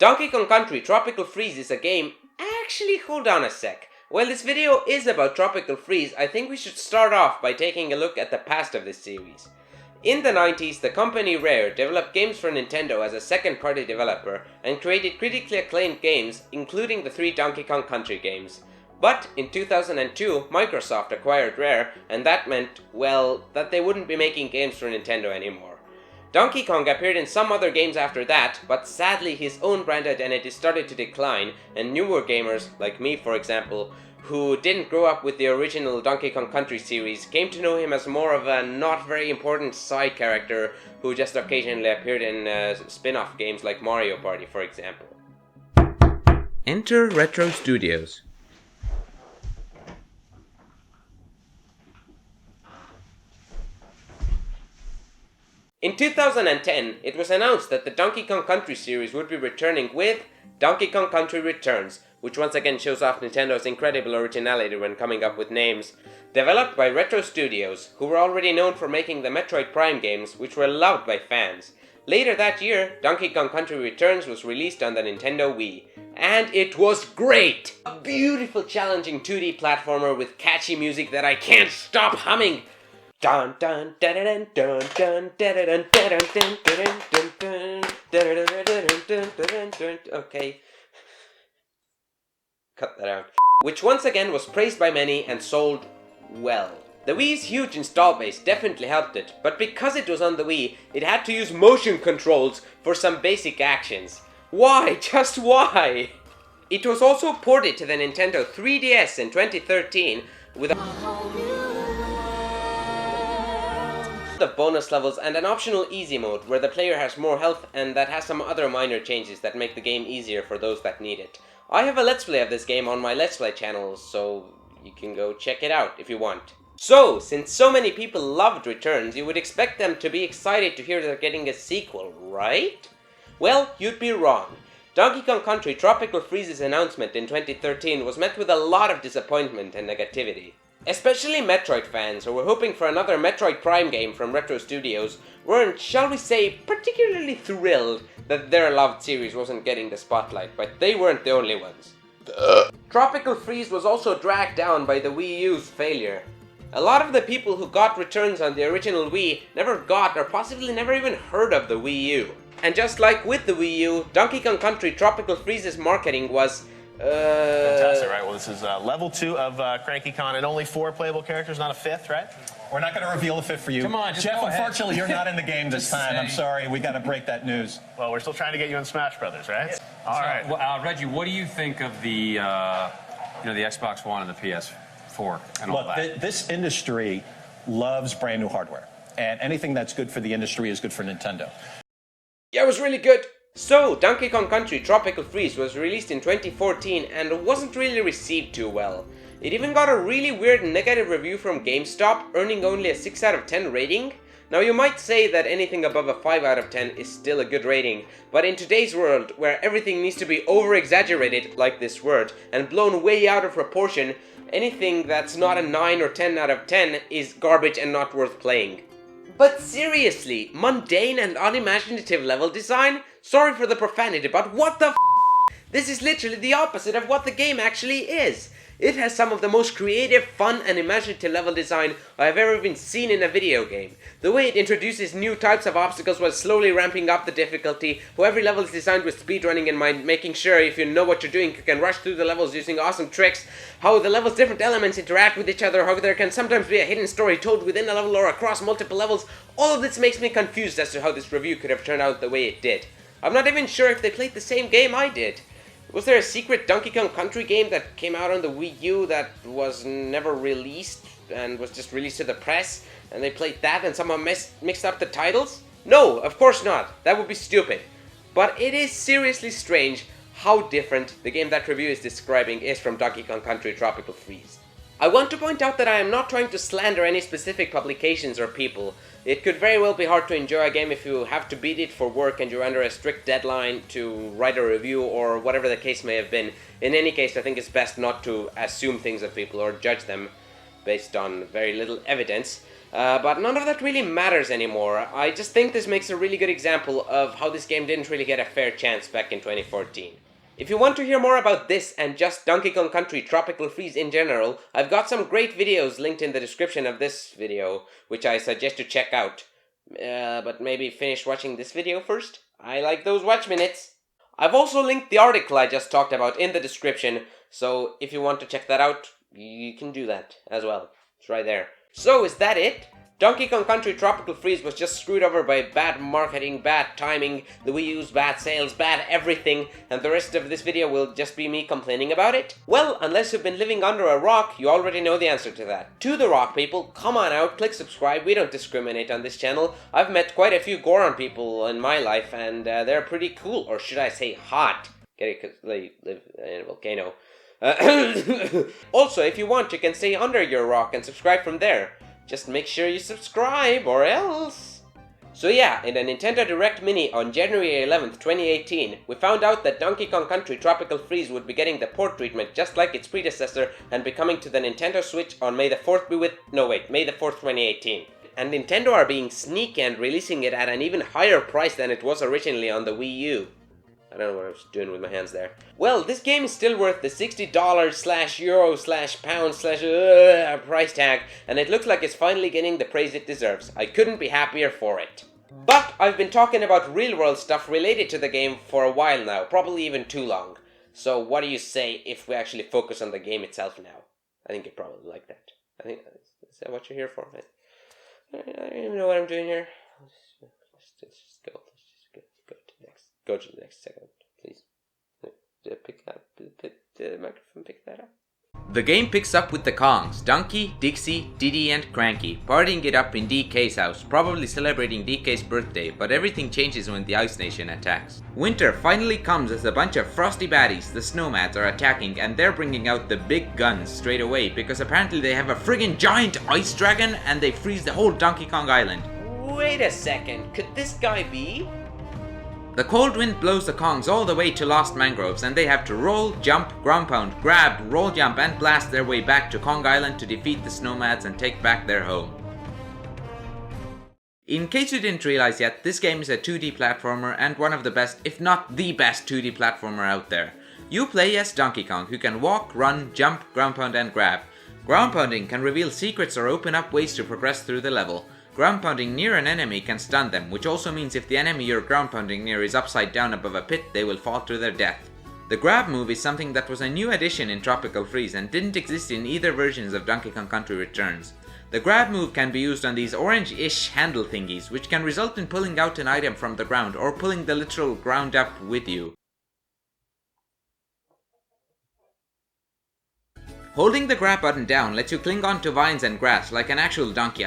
Donkey Kong Country Tropical Freeze is a game... Actually, hold on a sec. While this video is about Tropical Freeze, I think we should start off by taking a look at the past of this series. In the 90s, the company Rare developed games for Nintendo as a second-party developer and created critically acclaimed games, including the 3 Donkey Kong Country games. But in 2002, Microsoft acquired Rare, and that meant, well, that they wouldn't be making games for Nintendo anymore. Donkey Kong appeared in some other games after that, but sadly his own brand identity started to decline, and newer gamers, like me for example, who didn't grow up with the original Donkey Kong Country series, came to know him as more of a not very important side character who just occasionally appeared in spin-off games like Mario Party, for example. Enter Retro Studios. In 2010, it was announced that the Donkey Kong Country series would be returning with Donkey Kong Country Returns, which once again shows off Nintendo's incredible originality when coming up with names. Developed by Retro Studios, who were already known for making the Metroid Prime games, which were loved by fans. Later that year, Donkey Kong Country Returns was released on the Nintendo Wii. And it was great! A beautiful, challenging 2D platformer with catchy music that I can't stop humming! Dun dun dun dun dun dun dun dun dun dun. Okay. Cut that out. Which once again was praised by many and sold well. The Wii's huge install base definitely helped it, but because it was on the Wii, it had to use motion controls for some basic actions. Why? Just why? It was also ported to the Nintendo 3DS in 2013 with of bonus levels and an optional easy mode where the player has more health and that has some other minor changes that make the game easier for those that need it. I have a Let's Play of this game on my Let's Play channel, so you can go check it out if you want. So, since so many people loved Returns, you would expect them to be excited to hear they're getting a sequel, right? Well, you'd be wrong. Donkey Kong Country Tropical Freeze's announcement in 2013 was met with a lot of disappointment and negativity. Especially Metroid fans who were hoping for another Metroid Prime game from Retro Studios weren't, shall we say, particularly thrilled that their loved series wasn't getting the spotlight, but they weren't the only ones. Tropical Freeze was also dragged down by the Wii U's failure. A lot of the people who got Returns on the original Wii never got or possibly never even heard of the Wii U. And just like with the Wii U, Donkey Kong Country Tropical Freeze's marketing was fantastic, right? Well, this is level 2 of Cranky Con, and only 4 playable characters, not a 5th, right? We're not going to reveal the 5th for you. Come on, Jeff, unfortunately, you're not in the game this time. I'm sorry. We got to break that news. Well, we're still trying to get you in Smash Brothers, right? All right. Well, Reggie, what do you think of the, the Xbox One and the PS4 and all that? This industry loves brand new hardware, and anything that's good for the industry is good for Nintendo. Yeah, it was really good. So, Donkey Kong Country Tropical Freeze was released in 2014 and wasn't really received too well. It even got a really weird negative review from GameStop, earning only a 6 out of 10 rating. Now you might say that anything above a 5 out of 10 is still a good rating, but in today's world, where everything needs to be over-exaggerated, like this word, and blown way out of proportion, anything that's not a 9 or 10 out of 10 is garbage and not worth playing. But seriously, mundane and unimaginative level design? Sorry for the profanity, but what the f***? This is literally the opposite of what the game actually is. It has some of the most creative, fun, and imaginative level design I have ever even seen in a video game. The way it introduces new types of obstacles while slowly ramping up the difficulty, how every level is designed with speedrunning in mind, making sure if you know what you're doing you can rush through the levels using awesome tricks, how the level's different elements interact with each other, how there can sometimes be a hidden story told within a level or across multiple levels. All of this makes me confused as to how this review could have turned out the way it did. I'm not even sure if they played the same game I did. Was there a secret Donkey Kong Country game that came out on the Wii U that was never released and was just released to the press, and they played that and somehow mixed up the titles? No, of course not. That would be stupid. But it is seriously strange how different the game that review is describing is from Donkey Kong Country Tropical Freeze. I want to point out that I am not trying to slander any specific publications or people. It could very well be hard to enjoy a game if you have to beat it for work and you're under a strict deadline to write a review or whatever the case may have been. In any case, I think it's best not to assume things of people or judge them based on very little evidence. But none of that really matters anymore. I just think this makes a really good example of how this game didn't really get a fair chance back in 2014. If you want to hear more about this and just Donkey Kong Country Tropical Freeze in general, I've got some great videos linked in the description of this video, which I suggest to check out. But maybe finish watching this video first? I like those watch minutes. I've also linked the article I just talked about in the description, so if you want to check that out, you can do that as well. It's right there. So is that it? Donkey Kong Country Tropical Freeze was just screwed over by bad marketing, bad timing, the Wii U's bad sales, bad everything, and the rest of this video will just be me complaining about it? Well, unless you've been living under a rock, you already know the answer to that. To the rock people, come on out, click subscribe, we don't discriminate on this channel. I've met quite a few Goron people in my life, and they're pretty cool, or should I say hot. Get it, because they live in a volcano. Also, if you want, you can stay under your rock and subscribe from there. Just make sure you subscribe, or else. So yeah, in a Nintendo Direct Mini on January 11th, 2018, we found out that Donkey Kong Country Tropical Freeze would be getting the port treatment just like its predecessor and be coming to the Nintendo Switch on May the 4th May the 4th, 2018. And Nintendo are being sneaky and releasing it at an even higher price than it was originally on the Wii U. I don't know what I was doing with my hands there. Well, this game is still worth the $60/euro/pound/ price tag, and it looks like it's finally getting the praise it deserves. I couldn't be happier for it. But I've been talking about real-world stuff related to the game for a while now, probably even too long. So what do you say if we actually focus on the game itself now? I think you probably like that. I think is that what you're here for? I don't even know what I'm doing here. Let's just go. Go to the next segment, please. Pick up the microphone, pick that up. The game picks up with the Kongs, Donkey, Dixie, Diddy and Cranky, partying it up in DK's house, probably celebrating DK's birthday, but everything changes when the Ice Nation attacks. Winter finally comes as a bunch of frosty baddies, the Snowmads, are attacking, and they're bringing out the big guns straight away, because apparently they have a friggin' giant ice dragon and they freeze the whole Donkey Kong Island. Wait a second, could this guy be? The cold wind blows the Kongs all the way to Lost Mangroves, and they have to roll, jump, ground pound, grab, roll jump and blast their way back to Kong Island to defeat the Snowmads and take back their home. In case you didn't realize yet, this game is a 2D platformer and one of the best, if not the best 2D platformer out there. You play as Donkey Kong, who can walk, run, jump, ground pound and grab. Ground pounding can reveal secrets or open up ways to progress through the level. Ground pounding near an enemy can stun them, which also means if the enemy you're ground pounding near is upside down above a pit, they will fall to their death. The grab move is something that was a new addition in Tropical Freeze and didn't exist in either versions of Donkey Kong Country Returns. The grab move can be used on these orange-ish handle thingies, which can result in pulling out an item from the ground or pulling the literal ground up with you. Holding the grab button down lets you cling on to vines and grass like an actual monkey,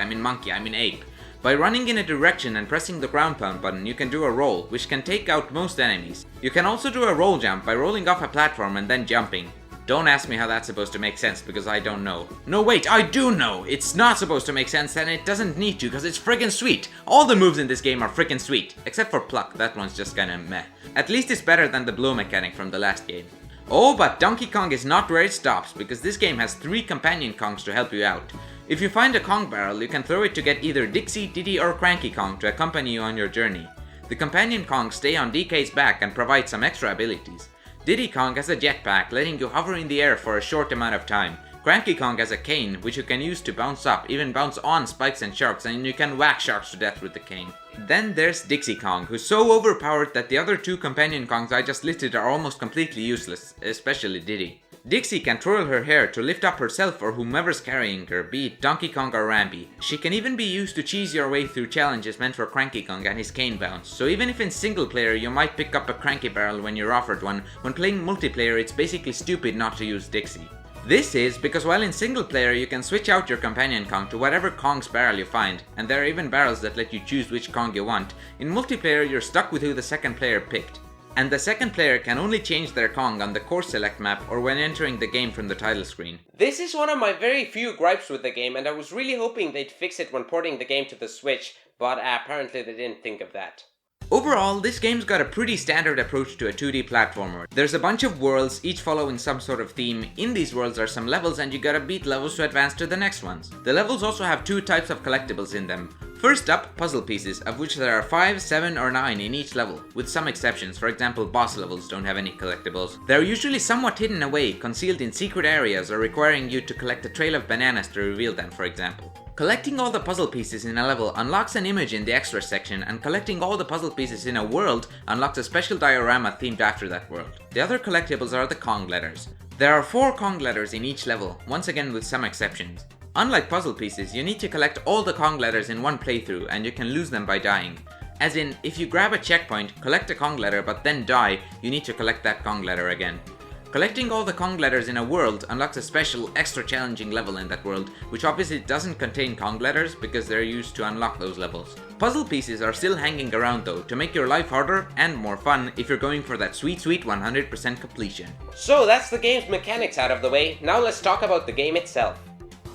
ape. By running in a direction and pressing the ground pound button, you can do a roll, which can take out most enemies. You can also do a roll jump by rolling off a platform and then jumping. Don't ask me how that's supposed to make sense, because I don't know. No wait, I do know! It's not supposed to make sense and it doesn't need to, because it's friggin' sweet! All the moves in this game are friggin' sweet. Except for Pluck, that one's just kinda meh. At least it's better than the blow mechanic from the last game. Oh, but Donkey Kong is not where it stops, because this game has 3 companion Kongs to help you out. If you find a Kong barrel, you can throw it to get either Dixie, Diddy or Cranky Kong to accompany you on your journey. The companion Kongs stay on DK's back and provide some extra abilities. Diddy Kong has a jetpack, letting you hover in the air for a short amount of time. Cranky Kong has a cane, which you can use to bounce up, even bounce on spikes and sharks, and you can whack sharks to death with the cane. Then there's Dixie Kong, who's so overpowered that the other 2 companion Kongs I just listed are almost completely useless, especially Diddy. Dixie can twirl her hair to lift up herself or whomever's carrying her, be it Donkey Kong or Rambi. She can even be used to cheese your way through challenges meant for Cranky Kong and his cane bounce, so even if in single player you might pick up a Cranky barrel when you're offered one, when playing multiplayer it's basically stupid not to use Dixie. This is because while in single player you can switch out your companion Kong to whatever Kong's barrel you find, and there are even barrels that let you choose which Kong you want, in multiplayer you're stuck with who the second player picked. And the second player can only change their Kong on the course select map or when entering the game from the title screen. This is one of my very few gripes with the game, and I was really hoping they'd fix it when porting the game to the Switch, but apparently they didn't think of that. Overall, this game's got a pretty standard approach to a 2D platformer. There's a bunch of worlds, each following some sort of theme. In these worlds are some levels and you gotta beat levels to advance to the next ones. The levels also have two types of collectibles in them. First up, puzzle pieces, of which there are 5, 7 or 9 in each level, with some exceptions. For example, boss levels don't have any collectibles. They're usually somewhat hidden away, concealed in secret areas or requiring you to collect a trail of bananas to reveal them, for example. Collecting all the puzzle pieces in a level unlocks an image in the extra section, and collecting all the puzzle pieces in a world unlocks a special diorama themed after that world. The other collectibles are the Kong letters. There are 4 Kong letters in each level, once again with some exceptions. Unlike puzzle pieces, you need to collect all the Kong letters in one playthrough, and you can lose them by dying. As in, if you grab a checkpoint, collect a Kong letter but then die, you need to collect that Kong letter again. Collecting all the Kong letters in a world unlocks a special, extra challenging level in that world, which obviously doesn't contain Kong letters because they're used to unlock those levels. Puzzle pieces are still hanging around though, to make your life harder and more fun if you're going for that sweet 100% completion. So that's the game's mechanics out of the way, now let's talk about the game itself.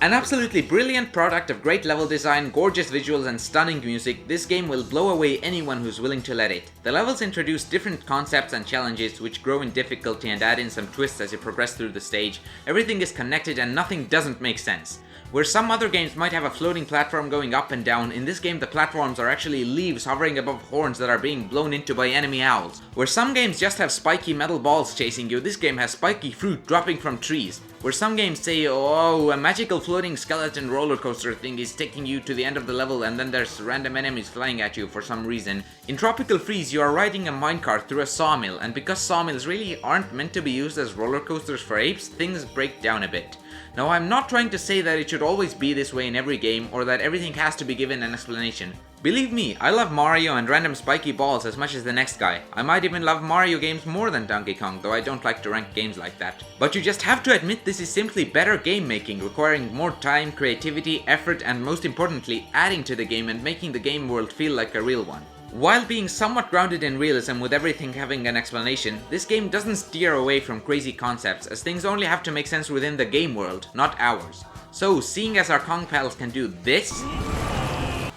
An absolutely brilliant product of great level design, gorgeous visuals and stunning music, this game will blow away anyone who's willing to let it. The levels introduce different concepts and challenges which grow in difficulty and add in some twists as you progress through the stage. Everything is connected and nothing doesn't make sense. Where some other games might have a floating platform going up and down, in this game the platforms are actually leaves hovering above horns that are being blown into by enemy owls. Where some games just have spiky metal balls chasing you, this game has spiky fruit dropping from trees. Where some games say, oh, a magical floating skeleton roller coaster thing is taking you to the end of the level and then there's random enemies flying at you for some reason. In Tropical Freeze you are riding a minecart through a sawmill, and because sawmills really aren't meant to be used as roller coasters for apes, things break down a bit. Now, I'm not trying to say that it should always be this way in every game or that everything has to be given an explanation. Believe me, I love Mario and random spiky balls as much as the next guy. I might even love Mario games more than Donkey Kong, though I don't like to rank games like that. But you just have to admit this is simply better game making, requiring more time, creativity, effort, and most importantly, adding to the game and making the game world feel like a real one. While being somewhat grounded in realism with everything having an explanation, this game doesn't steer away from crazy concepts, as things only have to make sense within the game world, not ours. So, seeing as our Kong pals can do this,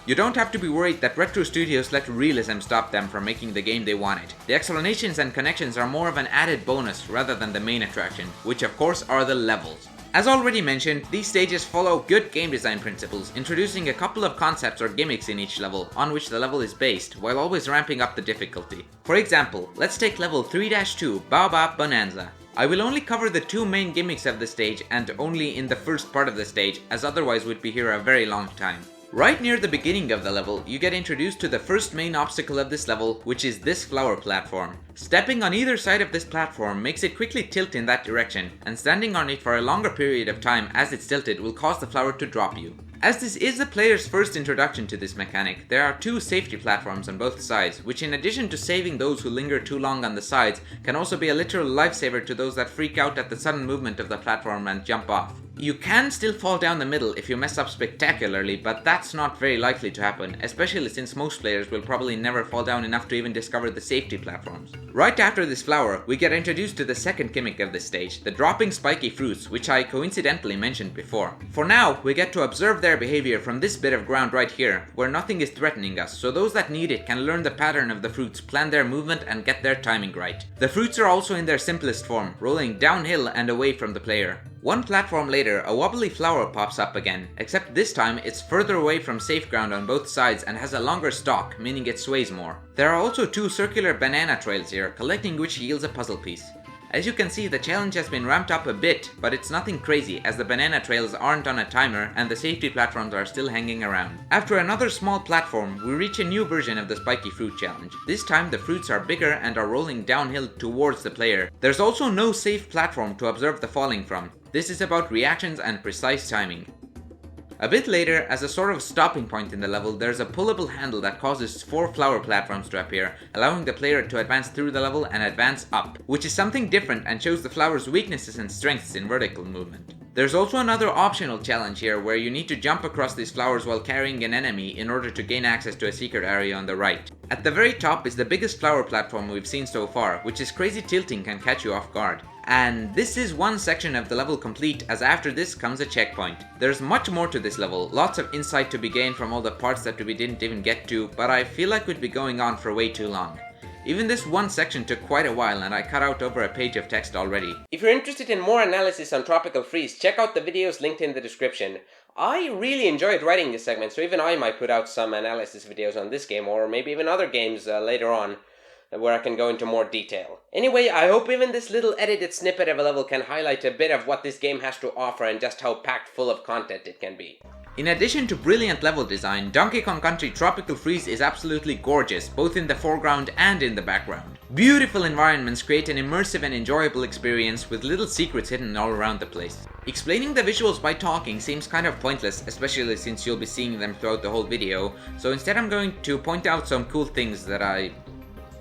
you don't have to be worried that retro studios let realism stop them from making the game they wanted. The explanations and connections are more of an added bonus rather than the main attraction, which of course are the levels. As already mentioned, these stages follow good game design principles, introducing a couple of concepts or gimmicks in each level, on which the level is based, while always ramping up the difficulty. For example, let's take level 3-2, Baobab Bonanza. I will only cover the 2 main gimmicks of the stage, and only in the first part of the stage, as otherwise we'd be here a very long time. Right near the beginning of the level, you get introduced to the first main obstacle of this level, which is this flower platform. Stepping on either side of this platform makes it quickly tilt in that direction, and standing on it for a longer period of time as it's tilted will cause the flower to drop you. As this is the player's first introduction to this mechanic, there are 2 safety platforms on both sides, which in addition to saving those who linger too long on the sides, can also be a literal lifesaver to those that freak out at the sudden movement of the platform and jump off. You can still fall down the middle if you mess up spectacularly, but that's not very likely to happen, especially since most players will probably never fall down enough to even discover the safety platforms. Right after this flower, we get introduced to the second gimmick of this stage, the dropping spiky fruits, which I coincidentally mentioned before. For now, we get to observe their behavior from this bit of ground right here, where nothing is threatening us, so those that need it can learn the pattern of the fruits, plan their movement, and get their timing right. The fruits are also in their simplest form, rolling downhill and away from the player. One platform later, a wobbly flower pops up again, except this time it's further away from safe ground on both sides and has a longer stalk, meaning it sways more. There are also 2 circular banana trails here, collecting which yields a puzzle piece. As you can see, the challenge has been ramped up a bit, but it's nothing crazy as the banana trails aren't on a timer and the safety platforms are still hanging around. After another small platform, we reach a new version of the spiky fruit challenge. This time the fruits are bigger and are rolling downhill towards the player. There's also no safe platform to observe the falling from. This is about reactions and precise timing. A bit later, as a sort of stopping point in the level, there's a pullable handle that causes 4 flower platforms to appear, allowing the player to advance through the level and advance up, which is something different and shows the flower's weaknesses and strengths in vertical movement. There's also another optional challenge here where you need to jump across these flowers while carrying an enemy in order to gain access to a secret area on the right. At the very top is the biggest flower platform we've seen so far, which is crazy tilting can catch you off guard. And this is one section of the level complete, as after this comes a checkpoint. There's much more to this level, lots of insight to be gained from all the parts that we didn't even get to, but I feel like we'd be going on for way too long. Even this one section took quite a while and I cut out over a page of text already. If you're interested in more analysis on Tropical Freeze, check out the videos linked in the description. I really enjoyed writing this segment, so even I might put out some analysis videos on this game, or maybe even other games later on, where I can go into more detail. Anyway, I hope even this little edited snippet of a level can highlight a bit of what this game has to offer and just how packed full of content it can be. In addition to brilliant level design, Donkey Kong Country Tropical Freeze is absolutely gorgeous, both in the foreground and in the background. Beautiful environments create an immersive and enjoyable experience with little secrets hidden all around the place. Explaining the visuals by talking seems kind of pointless, especially since you'll be seeing them throughout the whole video, so instead I'm going to point out some cool things that I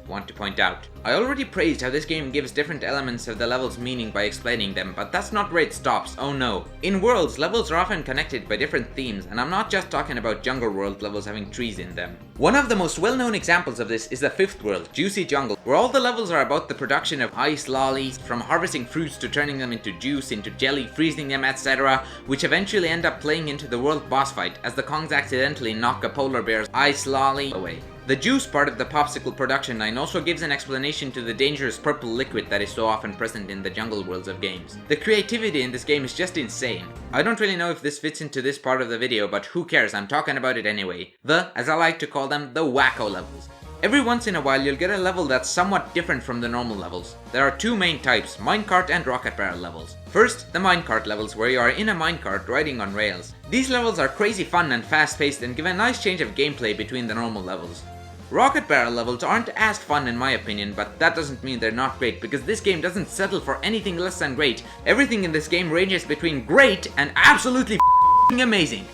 want to point out. I already praised how this game gives different elements of the levels meaning by explaining them, but that's not where it stops, oh no. In Worlds, levels are often connected by different themes, and I'm not just talking about Jungle World levels having trees in them. One of the most well-known examples of this is the fifth world, Juicy Jungle, where all the levels are about the production of ice lollies, from harvesting fruits to turning them into juice, into jelly, freezing them, etc., which eventually end up playing into the world boss fight, as the Kongs accidentally knock a polar bear's ice lolly away. The juice part of the popsicle production line also gives an explanation to the dangerous purple liquid that is so often present in the jungle worlds of games. The creativity in this game is just insane. I don't really know if this fits into this part of the video, but who cares, I'm talking about it anyway. As I like to call them, the wacko levels. Every once in a while you'll get a level that's somewhat different from the normal levels. There are two main types, minecart and rocket barrel levels. First, the minecart levels, where you are in a minecart riding on rails. These levels are crazy fun and fast paced and give a nice change of gameplay between the normal levels. Rocket barrel levels aren't as fun in my opinion, but that doesn't mean they're not great, because this game doesn't settle for anything less than great. Everything in this game ranges between great and absolutely amazing.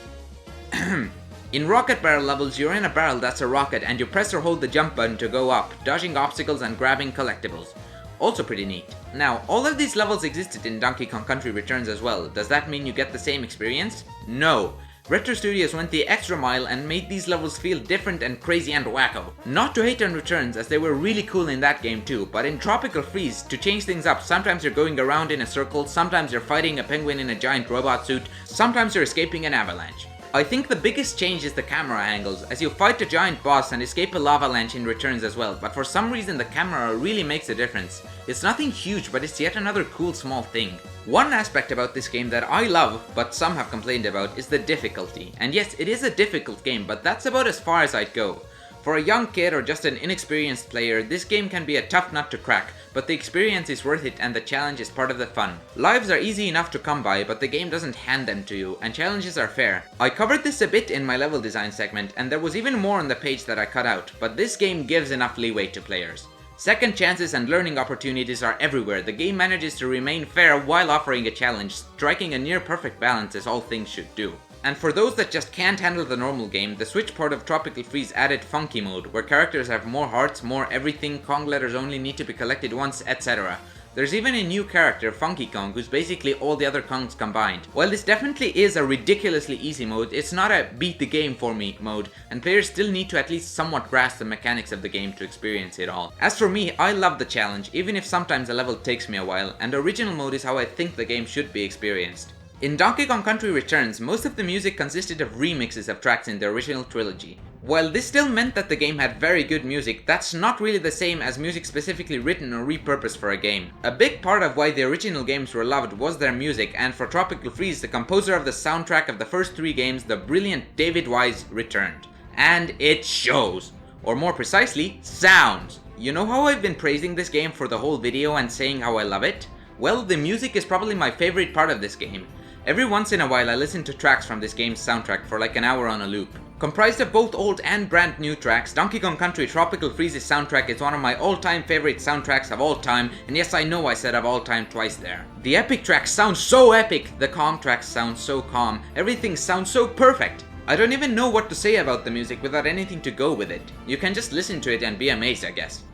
In rocket barrel levels, you're in a barrel that's a rocket and you press or hold the jump button to go up, dodging obstacles and grabbing collectibles. Also pretty neat. Now, all of these levels existed in Donkey Kong Country Returns as well. Does that mean you get the same experience? No. Retro Studios went the extra mile and made these levels feel different and crazy and wacko. Not to hate on Returns, as they were really cool in that game too, but in Tropical Freeze, to change things up, sometimes you're going around in a circle, sometimes you're fighting a penguin in a giant robot suit, sometimes you're escaping an avalanche. I think the biggest change is the camera angles, as you fight a giant boss and escape a lavalanche in Returns as well, but for some reason the camera really makes a difference. It's nothing huge, but it's yet another cool small thing. One aspect about this game that I love, but some have complained about, is the difficulty. And yes, it is a difficult game, but that's about as far as I'd go. For a young kid or just an inexperienced player, this game can be a tough nut to crack, but the experience is worth it and the challenge is part of the fun. Lives are easy enough to come by, but the game doesn't hand them to you, and challenges are fair. I covered this a bit in my level design segment, and there was even more on the page that I cut out, but this game gives enough leeway to players. Second chances and learning opportunities are everywhere. The game manages to remain fair while offering a challenge, striking a near perfect balance as all things should do. And for those that just can't handle the normal game, the Switch port of Tropical Freeze added Funky Mode, where characters have more hearts, more everything, Kong letters only need to be collected once, etc. There's even a new character, Funky Kong, who's basically all the other Kongs combined. While this definitely is a ridiculously easy mode, it's not a beat the game for me mode, and players still need to at least somewhat grasp the mechanics of the game to experience it all. As for me, I love the challenge, even if sometimes a level takes me a while, and original mode is how I think the game should be experienced. In Donkey Kong Country Returns, most of the music consisted of remixes of tracks in the original trilogy. While this still meant that the game had very good music, that's not really the same as music specifically written or repurposed for a game. A big part of why the original games were loved was their music, and for Tropical Freeze, the composer of the soundtrack of the first three games, the brilliant David Wise, returned. And it shows! Or more precisely, sounds! You know how I've been praising this game for the whole video and saying how I love it? Well, the music is probably my favorite part of this game. Every once in a while I listen to tracks from this game's soundtrack for like an hour on a loop. Comprised of both old and brand new tracks, Donkey Kong Country Tropical Freeze's soundtrack is one of my all-time favorite soundtracks of all time, and yes, I know I said of all time twice there. The epic tracks sound so epic, the calm tracks sound so calm, everything sounds so perfect. I don't even know what to say about the music without anything to go with it. You can just listen to it and be amazed, I guess.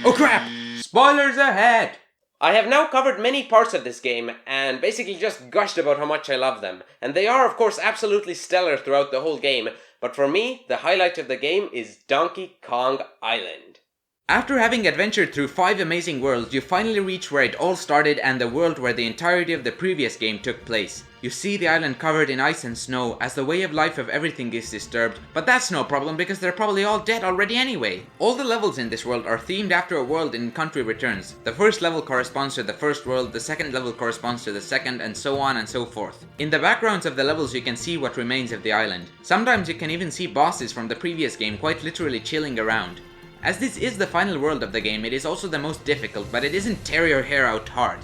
Oh crap! Spoilers ahead! I have now covered many parts of this game, and basically just gushed about how much I love them. And they are of course absolutely stellar throughout the whole game, but for me, the highlight of the game is Donkey Kong Island. After having adventured through 5 amazing worlds, you finally reach where it all started and the world where the entirety of the previous game took place. You see the island covered in ice and snow as the way of life of everything is disturbed, but that's no problem because they're probably all dead already anyway. All the levels in this world are themed after a world in Country Returns. The first level corresponds to the first world, the second level corresponds to the second, and so on and so forth. In the backgrounds of the levels you can see what remains of the island. Sometimes you can even see bosses from the previous game quite literally chilling around. As this is the final world of the game, it is also the most difficult, but it isn't tear your hair out hard.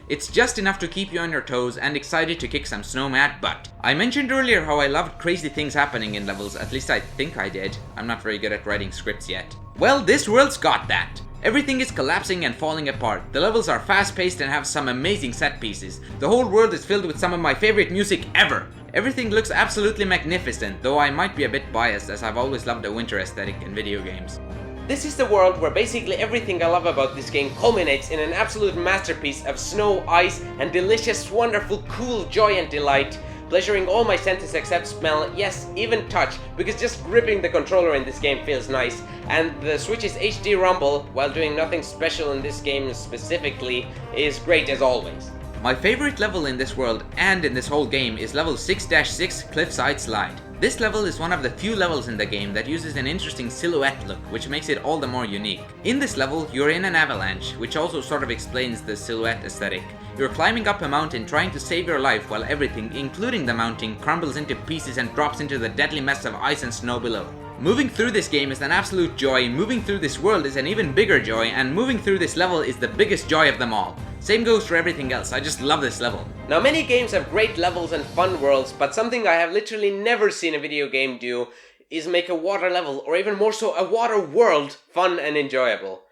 It's just enough to keep you on your toes and excited to kick some snow-mad butt. I mentioned earlier how I loved crazy things happening in levels, at least I think I did. I'm not very good at writing scripts yet. Well, this world's got that. Everything is collapsing and falling apart. The levels are fast-paced and have some amazing set pieces. The whole world is filled with some of my favorite music ever. Everything looks absolutely magnificent, though I might be a bit biased as I've always loved the winter aesthetic in video games. This is the world where basically everything I love about this game culminates in an absolute masterpiece of snow, ice, and delicious, wonderful, cool joy and delight, pleasuring all my senses except smell, yes, even touch, because just gripping the controller in this game feels nice, and the Switch's HD rumble, while doing nothing special in this game specifically, is great as always. My favorite level in this world and in this whole game is level 6-6 Cliffside Slide. This level is one of the few levels in the game that uses an interesting silhouette look, which makes it all the more unique. In this level, you're in an avalanche, which also sort of explains the silhouette aesthetic. You're climbing up a mountain trying to save your life while everything, including the mountain, crumbles into pieces and drops into the deadly mess of ice and snow below. Moving through this game is an absolute joy, moving through this world is an even bigger joy, and moving through this level is the biggest joy of them all. Same goes for everything else, I just love this level. Now many games have great levels and fun worlds, but something I have literally never seen a video game do is make a water level, or even more so a water world, fun and enjoyable.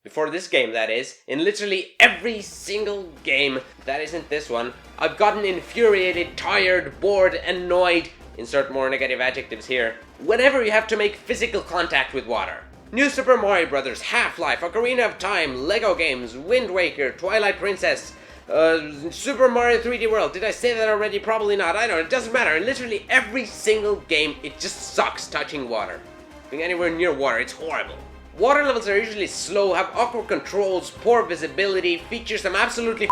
Before this game, that is. In literally every single game that isn't this one, I've gotten infuriated, tired, bored, annoyed, insert more negative adjectives here, whenever you have to make physical contact with water. New Super Mario Bros., Half-Life, Ocarina of Time, Lego games, Wind Waker, Twilight Princess, Super Mario 3D World. Did I say that already? Probably not. I don't know. It doesn't matter. In literally every single game, it just sucks touching water. Being anywhere near water, it's horrible. Water levels are usually slow, have awkward controls, poor visibility, feature some absolutely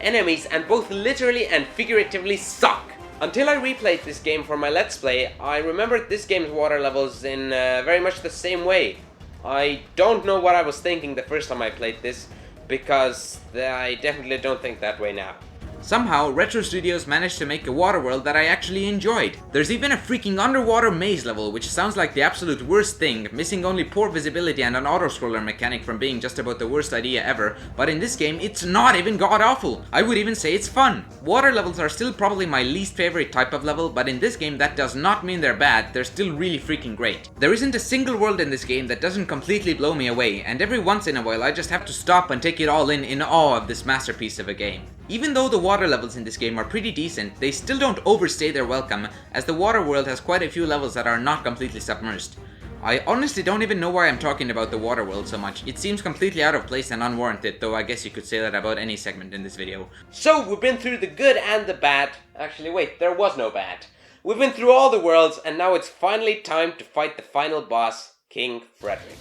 enemies, and both literally and figuratively suck. Until I replayed this game for my Let's Play, I remembered this game's water levels in very much the same way. I don't know what I was thinking the first time I played this, because I definitely don't think that way now. Somehow, Retro Studios managed to make a water world that I actually enjoyed. There's even a freaking underwater maze level, which sounds like the absolute worst thing, missing only poor visibility and an auto-scroller mechanic from being just about the worst idea ever, but in this game, it's not even god-awful. I would even say it's fun. Water levels are still probably my least favorite type of level, but in this game that does not mean they're bad, they're still really freaking great. There isn't a single world in this game that doesn't completely blow me away, and every once in a while I just have to stop and take it all in awe of this masterpiece of a game. Even though the water levels in this game are pretty decent, they still don't overstay their welcome, as the water world has quite a few levels that are not completely submerged. I honestly don't even know why I'm talking about the water world so much. It seems completely out of place and unwarranted, though I guess you could say that about any segment in this video. So, we've been through the good and the bad. Actually, wait, there was no bad. We've been through all the worlds, and now it's finally time to fight the final boss, King Frederick.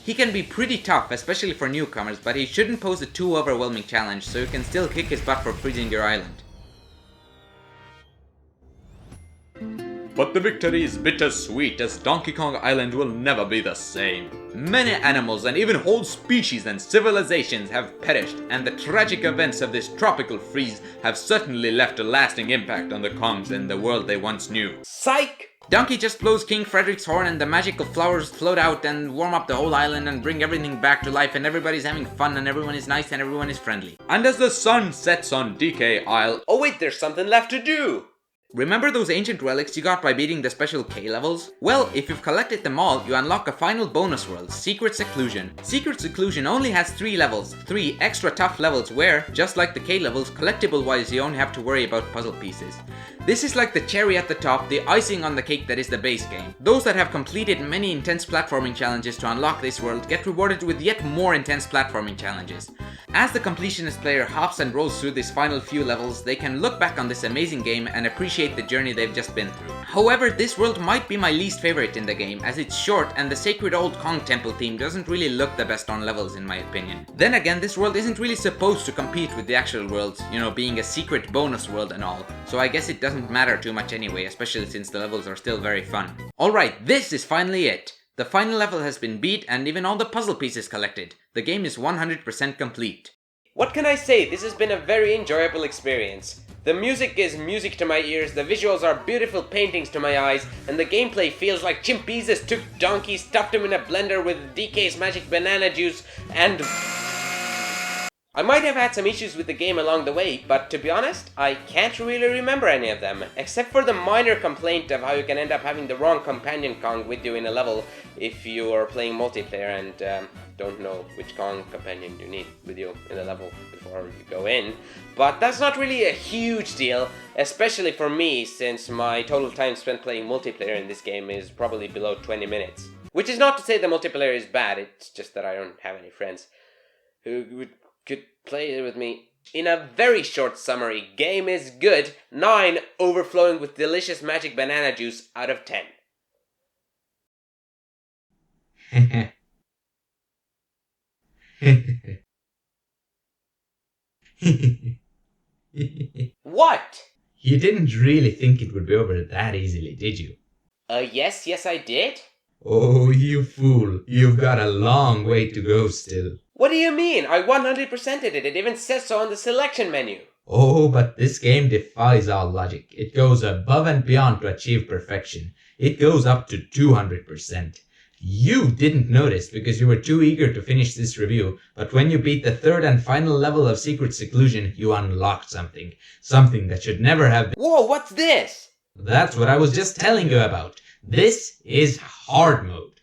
He can be pretty tough, especially for newcomers, but he shouldn't pose a too overwhelming challenge, so you can still kick his butt for freezing your island. But the victory is bittersweet, as Donkey Kong Island will never be the same. Many animals and even whole species and civilizations have perished, and the tragic events of this tropical freeze have certainly left a lasting impact on the Kongs and the world they once knew. Psych! Donkey just blows King Frederick's horn and the magical flowers float out and warm up the whole island and bring everything back to life, and everybody's having fun and everyone is nice and everyone is friendly. And as the sun sets on DK Isle... Oh wait, there's something left to do! Remember those ancient relics you got by beating the special K levels? Well, if you've collected them all, you unlock a final bonus world, Secret Seclusion. Secret Seclusion only has 3 levels, 3 extra tough levels where, just like the K levels, collectible wise you only have to worry about puzzle pieces. This is like the cherry at the top, the icing on the cake that is the base game. Those that have completed many intense platforming challenges to unlock this world get rewarded with yet more intense platforming challenges. As the completionist player hops and rolls through these final few levels, they can look back on this amazing game and appreciate the journey they've just been through. However, this world might be my least favorite in the game, as it's short and the sacred old Kong temple theme doesn't really look the best on levels in my opinion. Then again, this world isn't really supposed to compete with the actual worlds, you know, being a secret bonus world and all, so I guess it doesn't matter too much anyway, especially since the levels are still very fun. Alright, this is finally it! The final level has been beat and even all the puzzle pieces collected. The game is 100% complete. What can I say? This has been a very enjoyable experience. The music is music to my ears, the visuals are beautiful paintings to my eyes, and the gameplay feels like chimpanzees took donkeys, stuffed them in a blender with DK's magic banana juice, and... I might have had some issues with the game along the way, but to be honest, I can't really remember any of them, except for the minor complaint of how you can end up having the wrong companion Kong with you in a level if you are playing multiplayer and don't know which Kong companion you need with you in the level before you go in. But that's not really a huge deal, especially for me, since my total time spent playing multiplayer in this game is probably below 20 minutes. Which is not to say the multiplayer is bad, it's just that I don't have any friends who could play it with me. In a very short summary, game is good, 9 overflowing with delicious magic banana juice out of 10. What? You didn't really think it would be over that easily, did you? Yes I did. Oh, you fool. You've got a long way to go still. What do you mean? I 100%ed it. It even says so on the selection menu. Oh, but this game defies all logic. It goes above and beyond to achieve perfection. It goes up to 200%. You didn't notice because you were too eager to finish this review, but when you beat the third and final level of Secret Seclusion, you unlocked something. Something that should never have been. Whoa, what's this? That's what I was just telling you about. This is hard mode.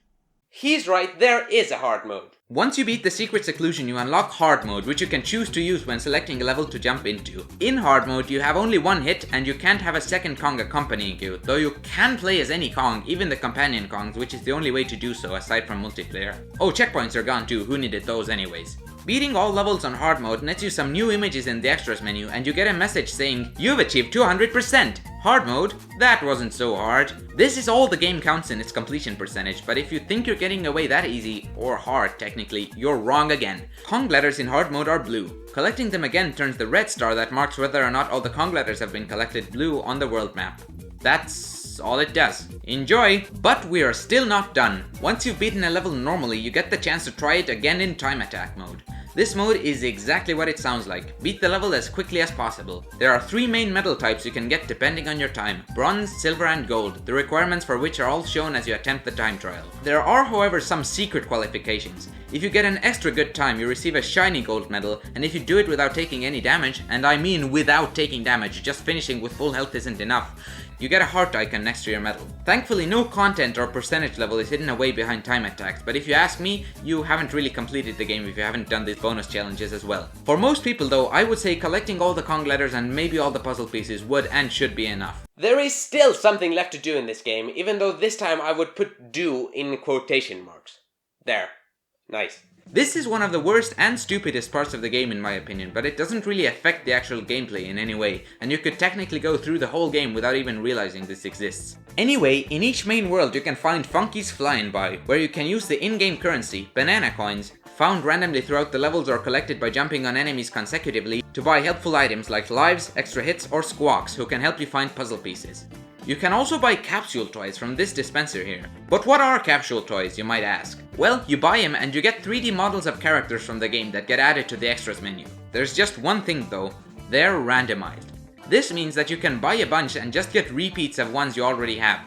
He's right, there is a hard mode. Once you beat the Secret Seclusion, you unlock Hard Mode, which you can choose to use when selecting a level to jump into. In Hard Mode, you have only one hit and you can't have a second Kong accompanying you, though you can play as any Kong, even the companion Kongs, which is the only way to do so aside from multiplayer. Oh, checkpoints are gone too, who needed those anyways? Beating all levels on Hard Mode nets you some new images in the extras menu and you get a message saying, "You've achieved 200%! Hard Mode? That wasn't so hard." This is all the game counts in its completion percentage, but if you think you're getting away that easy, or hard technically, you're wrong again. Kong letters in Hard Mode are blue. Collecting them again turns the red star that marks whether or not all the Kong letters have been collected blue on the world map. That's all it does. Enjoy! But we are still not done. Once you've beaten a level normally, you get the chance to try it again in time attack mode. This mode is exactly what it sounds like. Beat the level as quickly as possible. There are 3 main medal types you can get depending on your time: bronze, silver and gold, the requirements for which are all shown as you attempt the time trial. There are however some secret qualifications. If you get an extra good time, you receive a shiny gold medal, and if you do it without taking any damage, and I mean without taking damage, just finishing with full health isn't enough, you get a heart icon next to your medal. Thankfully, no content or percentage level is hidden away behind time attacks, but if you ask me, you haven't really completed the game if you haven't done these bonus challenges as well. For most people though, I would say collecting all the Kong letters and maybe all the puzzle pieces would and should be enough. There is still something left to do in this game, even though this time I would put "do" in quotation marks. There. Nice. This is one of the worst and stupidest parts of the game in my opinion, but it doesn't really affect the actual gameplay in any way, and you could technically go through the whole game without even realizing this exists. Anyway, in each main world you can find funkies flying by, where you can use the in-game currency, banana coins, found randomly throughout the levels or collected by jumping on enemies consecutively, to buy helpful items like lives, extra hits or squawks who can help you find puzzle pieces. You can also buy capsule toys from this dispenser here. But what are capsule toys, you might ask? Well, you buy them and you get 3D models of characters from the game that get added to the extras menu. There's just one thing though, they're randomized. This means that you can buy a bunch and just get repeats of ones you already have.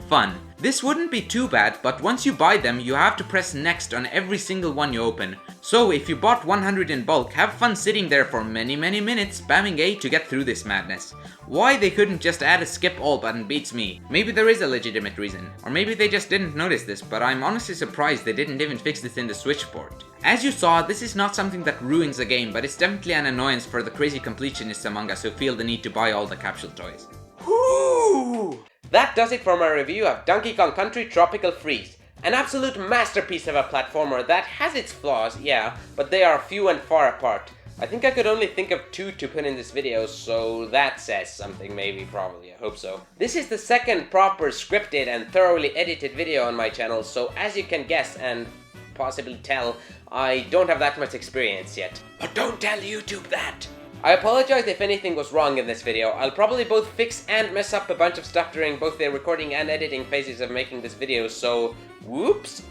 Fun. This wouldn't be too bad, but once you buy them, you have to press next on every single one you open. So if you bought 100 in bulk, have fun sitting there for many minutes spamming A to get through this madness. Why they couldn't just add a skip all button beats me. Maybe there is a legitimate reason, or maybe they just didn't notice this, but I'm honestly surprised they didn't even fix this in the Switch port. As you saw, this is not something that ruins the game, but it's definitely an annoyance for the crazy completionists among us who feel the need to buy all the capsule toys. Whoo! That does it for my review of Donkey Kong Country Tropical Freeze. An absolute masterpiece of a platformer that has its flaws, yeah, but they are few and far apart. I think I could only think of 2 to put in this video, so that says something, maybe, probably, I hope so. This is the second proper scripted and thoroughly edited video on my channel, so as you can guess and possibly tell, I don't have that much experience yet. But don't tell YouTube that! I apologize if anything was wrong in this video. I'll probably both fix and mess up a bunch of stuff during both the recording and editing phases of making this video, so whoops!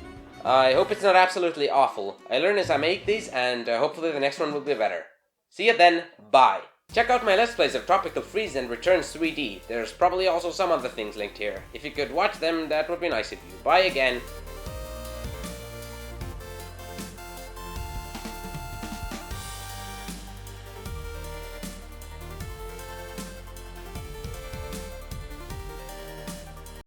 I hope it's not absolutely awful. I learn as I make these, and hopefully the next one will be better. See you then, bye! Check out my Let's Plays of Tropical Freeze and Returns 3D. There's probably also some other things linked here. If you could watch them, that would be nice of you. Bye again.